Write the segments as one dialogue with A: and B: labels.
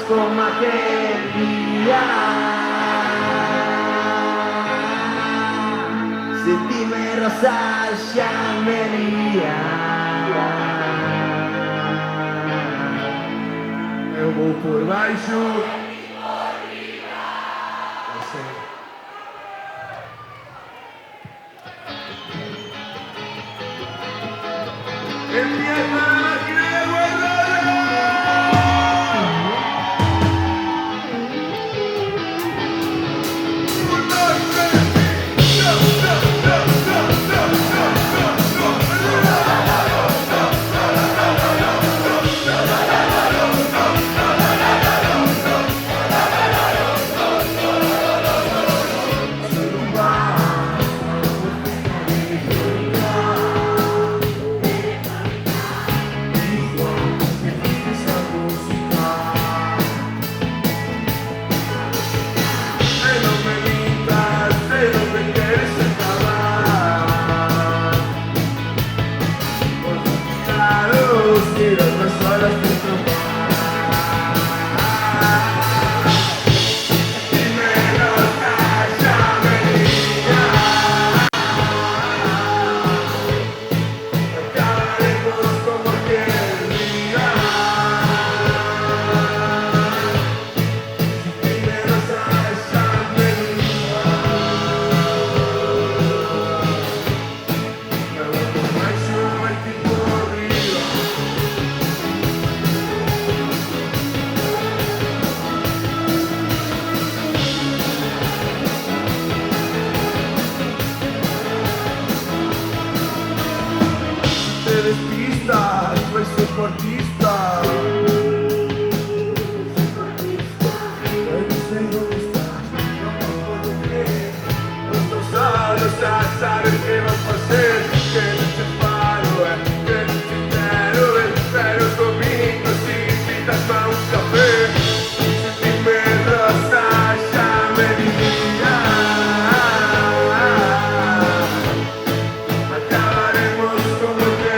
A: como aquel día. Sentime rosas llameria. Eu vou por baixo. Empieza la máquina de guardar. Despistas, pues soy deportista. No sé dónde estás, no puedo creer. Los dos años ya sabes qué vas a hacer. Que no te paro, que no te quiero ver. Pero conmigo si invitas a un café. Dime rosa, ya me diría. Acabaremos como que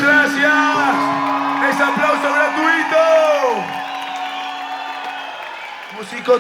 A: gracias. Ese aplauso gratuito. Músico